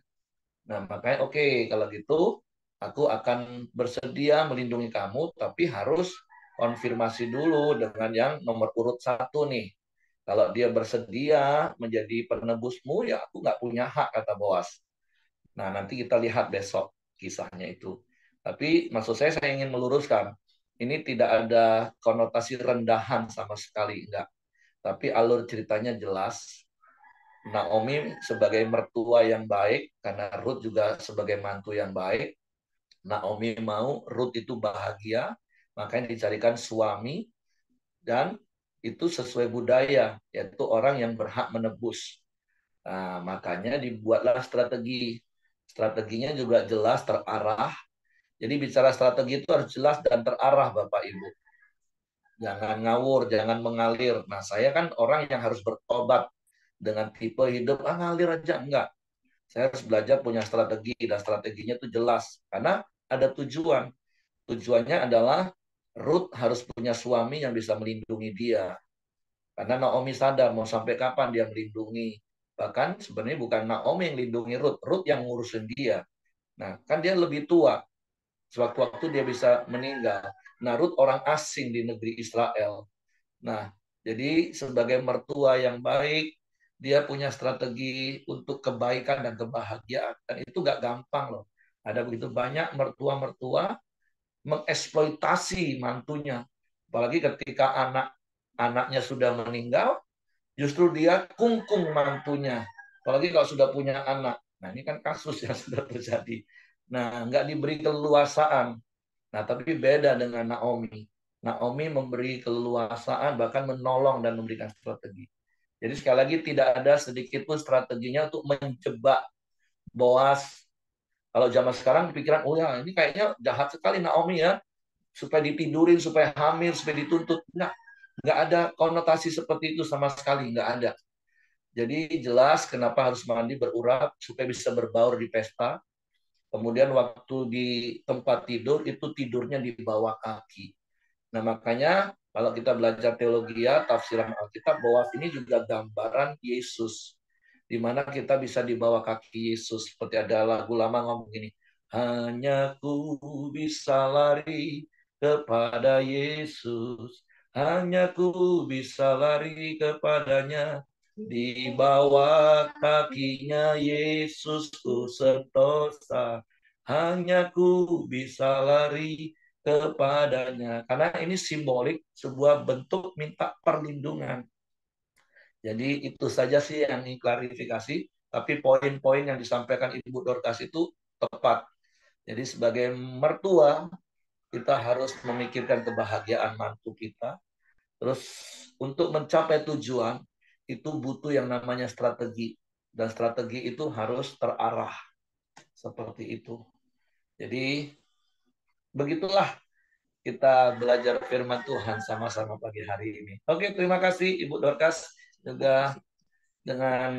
A: Nah, makanya oke, kalau gitu aku akan bersedia melindungi kamu, tapi harus konfirmasi dulu dengan yang nomor urut satu nih. Kalau dia bersedia menjadi penebusmu, ya aku nggak punya hak, kata Boas. Nah, nanti kita lihat besok kisahnya itu. Tapi maksud saya ingin meluruskan, ini tidak ada konotasi rendahan sama sekali, enggak. Tapi alur ceritanya jelas, Naomi sebagai mertua yang baik, karena Ruth juga sebagai mantu yang baik. Naomi mau Ruth itu bahagia, makanya dicarikan suami, dan itu sesuai budaya, yaitu orang yang berhak menebus. Nah, makanya dibuatlah strategi. Strateginya juga jelas, terarah. Jadi bicara strategi itu harus jelas dan terarah, Bapak Ibu. Jangan ngawur, jangan mengalir. Nah, saya kan orang yang harus bertobat dengan tipe hidup, ngalir aja, enggak. Saya harus belajar punya strategi, dan strateginya itu jelas. Karena ada tujuan. Tujuannya adalah Ruth harus punya suami yang bisa melindungi dia. Karena Naomi sadar mau sampai kapan dia melindungi. Bahkan sebenarnya bukan Naomi yang melindungi Ruth, Ruth yang ngurusin dia. Nah, kan dia lebih tua. Sewaktu-waktu dia bisa meninggal. Nah, Ruth orang asing di negeri Israel. Nah, jadi sebagai mertua yang baik, dia punya strategi untuk kebaikan dan kebahagiaan. Dan itu gak gampang loh. Ada begitu banyak mertua-mertua mengeksploitasi mantunya. Apalagi ketika anak-anaknya sudah meninggal, justru dia kungkung mantunya. Apalagi kalau sudah punya anak. Nah, ini kan kasus yang sudah terjadi. Nah, nggak diberi keleluasaan. Nah, tapi beda dengan Naomi. Naomi memberi keleluasaan, bahkan menolong dan memberikan strategi. Jadi sekali lagi tidak ada sedikit pun strateginya untuk menjebak Boas. Kalau zaman sekarang pikiran, oh ya ini kayaknya jahat sekali Naomi ya, supaya ditidurin, supaya hamil, supaya dituntut. Nggak ada konotasi seperti itu sama sekali, nggak ada. Jadi jelas kenapa harus mandi berurap, supaya bisa berbaur di pesta. Kemudian waktu di tempat tidur, itu tidurnya di bawah kaki. Nah, makanya kalau kita belajar teologi ya, tafsiran Alkitab, Boas ini juga gambaran Yesus. Di mana kita bisa di bawah kaki Yesus. Seperti ada lagu lama ngomong gini, hanya ku bisa lari kepada Yesus. Hanya ku bisa lari kepadanya. Di bawah kakinya Yesus ku sentosa. Hanya ku bisa lari kepadanya. Karena ini simbolik sebuah bentuk minta perlindungan. Jadi itu saja sih yang diklarifikasi, tapi poin-poin yang disampaikan Ibu Dorcas itu tepat. Jadi sebagai mertua, kita harus memikirkan kebahagiaan mantu kita. Terus untuk mencapai tujuan, itu butuh yang namanya strategi. Dan strategi itu harus terarah. Seperti itu. Jadi, begitulah kita belajar firman Tuhan sama-sama pagi hari ini. Oke, terima kasih Ibu Dorcas juga dengan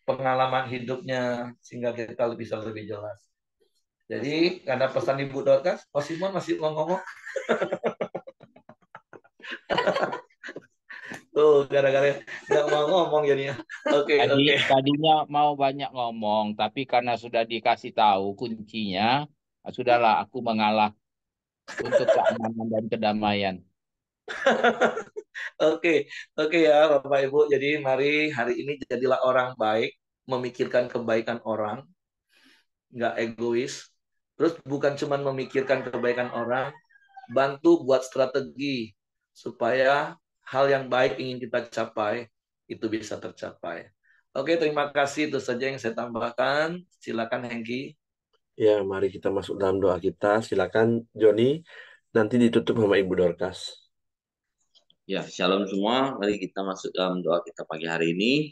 A: pengalaman hidupnya sehingga kita bisa lebih jelas. Jadi karena pesan Ibu Dorcas, Pak Simon masih mau ngomong. Tuh, gara-gara nggak mau ngomong jadinya. Oke, oke.
C: Tadinya mau banyak ngomong, tapi karena sudah dikasih tahu kuncinya, sudahlah aku mengalah untuk keamanan dan kedamaian.
A: Oke, oke ya Bapak Ibu. Jadi mari hari ini jadilah orang baik, memikirkan kebaikan orang, nggak egois. Terus bukan cuma memikirkan kebaikan orang, bantu buat strategi supaya hal yang baik ingin kita capai itu bisa tercapai. Oke, terima kasih. Itu saja yang saya tambahkan. Silakan Hengki.
D: Ya, mari kita masuk dalam doa kita. Silakan Joni, nanti ditutup sama Ibu Dorcas.
E: Ya, shalom semua. Mari kita masuk dalam doa kita pagi hari ini.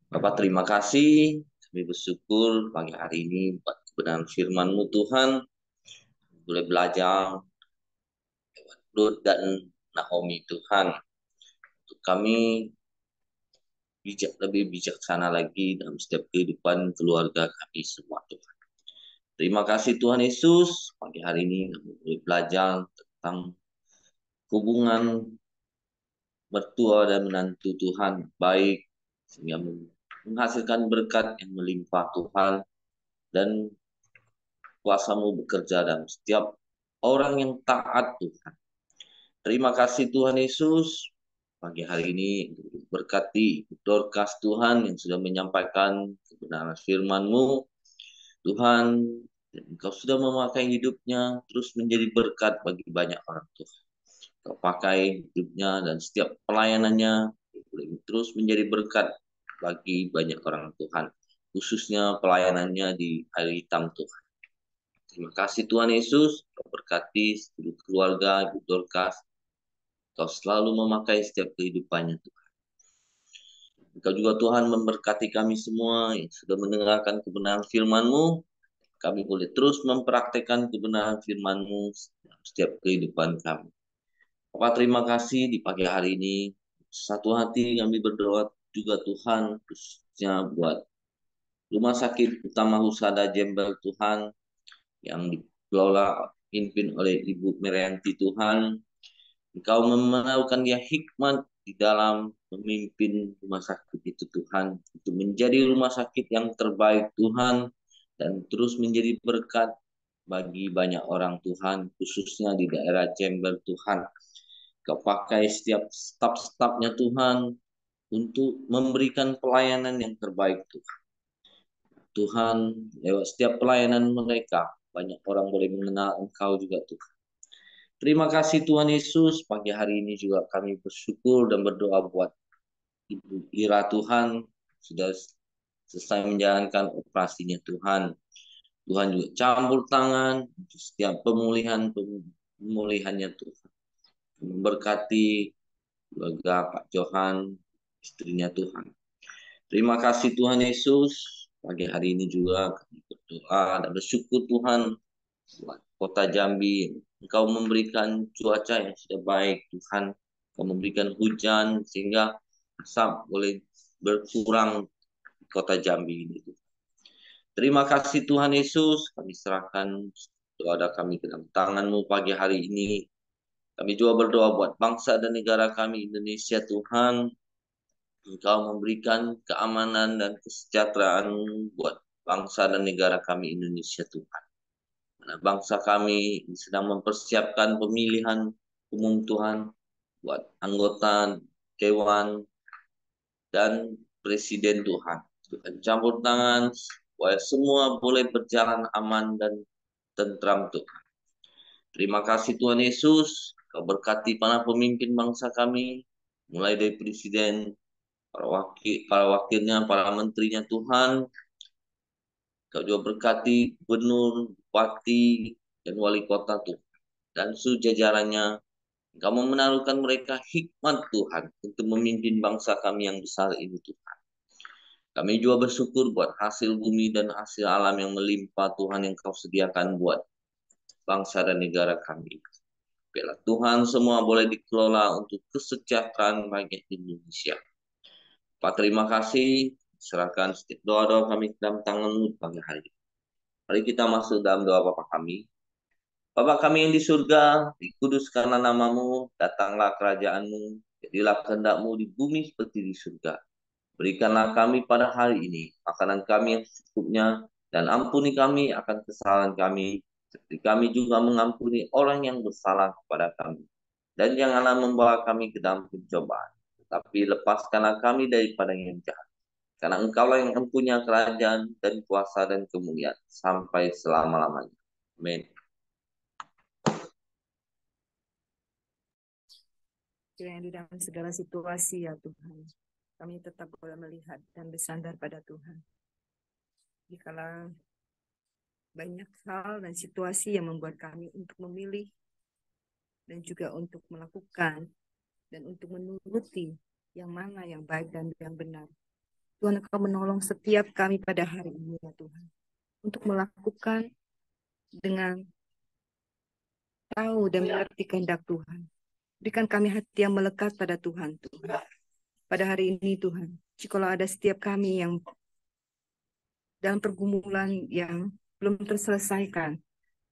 E: Bapak, terima kasih. Kami bersyukur pagi hari ini buat kebenaran firman-Mu Tuhan. Boleh belajar lewat Ruth dan Naomi Tuhan. Untuk kami lebih bijaksana lagi dalam setiap kehidupan keluarga kami semua Tuhan. Terima kasih Tuhan Yesus. Pagi hari ini kami boleh belajar tentang hubungan mertua dan menantu Tuhan baik sehingga menghasilkan berkat yang melimpah Tuhan, dan kuasa-Mu bekerja dalam setiap orang yang taat Tuhan. Terima kasih Tuhan Yesus. Pagi hari ini berkati Dorcas Tuhan yang sudah menyampaikan kebenaran firman-Mu. Tuhan, Engkau sudah memakai hidupnya terus menjadi berkat bagi banyak orang Tuhan. Engkau pakai hidupnya dan setiap pelayanannya terus menjadi berkat bagi banyak orang Tuhan, khususnya pelayanannya di Hari Hitam Tuhan. Terima kasih Tuhan Yesus, Kau berkati seluruh keluarga Ibu Dorcas. Kau selalu memakai setiap kehidupannya Tuhan. Engkau juga Tuhan memberkati kami semua yang sudah mendengarkan kebenaran firman-Mu. Kami boleh terus mempraktekkan kebenaran firman-Mu dalam setiap kehidupan kami. Bapak, terima kasih di pagi hari ini. Satu hati kami berdoa juga Tuhan, khususnya buat Rumah Sakit Utama Husada Jembel Tuhan, yang dikelola pimpin oleh Ibu Merianti Tuhan. Engkau menaruhkan dia hikmat di dalam memimpin rumah sakit itu Tuhan, untuk menjadi rumah sakit yang terbaik Tuhan, dan terus menjadi berkat bagi banyak orang Tuhan, khususnya di daerah Jember Tuhan. Kau pakai setiap staf-stafnya Tuhan untuk memberikan pelayanan yang terbaik Tuhan. Tuhan, lewat setiap pelayanan mereka, banyak orang boleh mengenal Engkau juga Tuhan. Terima kasih Tuhan Yesus. Pagi hari ini juga kami bersyukur dan berdoa buat Ibu Ira Tuhan, sudah selesai menjalankan operasinya Tuhan. Tuhan juga campur tangan untuk setiap pemulihannya Tuhan. Memberkati keluarga Pak Johan, istrinya Tuhan. Terima kasih Tuhan Yesus. Pagi hari ini juga kami berdoa dan bersyukur Tuhan buat kota Jambi. Engkau memberikan cuaca yang sudah baik Tuhan. Engkau memberikan hujan sehingga asap boleh berkurang di kota Jambi ini. Terima kasih Tuhan Yesus. Kami serahkan doa kami ke dalam tangan-Mu pagi hari ini. Kami juga berdoa buat bangsa dan negara kami Indonesia Tuhan. Engkau memberikan keamanan dan kesejahteraan buat bangsa dan negara kami Indonesia Tuhan. Karena bangsa kami sedang mempersiapkan pemilihan umum Tuhan buat anggota dewan dan presiden Tuhan. Tuhan campur tangan supaya semua boleh berjalan aman dan tentram Tuhan. Terima kasih Tuhan Yesus. Kau berkati para pemimpin bangsa kami, mulai dari presiden, para wakilnya, para menterinya Tuhan. Kau juga berkati gubernur, bupati, dan wali kota Tuhan, dan seluruh jajarannya Engkau menaruhkan mereka hikmat Tuhan untuk memimpin bangsa kami yang besar ini Tuhan. Kami juga bersyukur buat hasil bumi dan hasil alam yang melimpah Tuhan yang kau sediakan buat bangsa dan negara kami. Biarlah Tuhan semua boleh dikelola untuk kesejahteraan rakyat Indonesia. Pak, terima kasih. Serahkan setiap doa-doa kami ke dalam tangan-Mu pagi hari ini. Mari kita masuk dalam doa Bapa kami. Bapa kami yang di surga, dikuduskanlah namamu, datanglah kerajaan-Mu, jadilah kehendak-Mu di bumi seperti di surga. Berikanlah kami pada hari ini makanan kami yang secukupnya, dan ampuni kami akan kesalahan kami, seperti kami juga mengampuni orang yang bersalah kepada kami. Dan janganlah membawa kami ke dalam pencobaan, tetapi lepaskanlah kami daripada yang jahat. Karena Engkaulah yang mempunyai kerajaan dan kuasa dan kemuliaan sampai selama-lamanya. Amin.
B: Kiranya di dalam segala situasi ya Tuhan, kami tetap boleh melihat dan bersandar pada Tuhan. Dikala banyak hal dan situasi yang membuat kami untuk memilih dan juga untuk melakukan dan untuk menuruti yang mana yang baik dan yang benar. Tuhan, Engkau menolong setiap kami pada hari ini ya Tuhan, untuk melakukan dengan tahu dan mengerti kehendak Tuhan. Berikan kami hati yang melekat pada Tuhan, Tuhan. Pada hari ini Tuhan, jikalau ada setiap kami yang dalam pergumulan yang belum terselesaikan,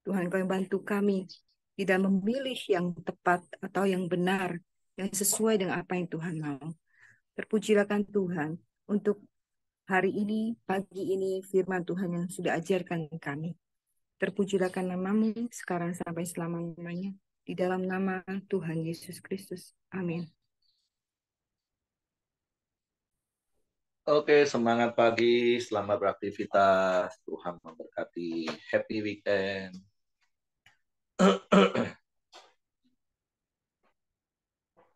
B: Tuhan Kau yang bantu kami tidak memilih yang tepat atau yang benar, yang sesuai dengan apa yang Tuhan mau. Terpujilah Tuhan untuk hari ini, pagi ini, firman Tuhan yang sudah ajarkan kami. Terpujilah namamu sekarang sampai selama-lamanya. Di dalam nama Tuhan Yesus Kristus. Amin.
A: Oke, semangat pagi, selamat beraktivitas. Tuhan memberkati. Happy weekend.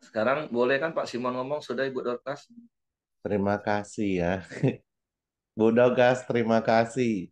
A: Sekarang boleh kan Pak Simon ngomong, sudah Ibu Dorcas?
F: Terima kasih ya. Bu Dogas, terima kasih.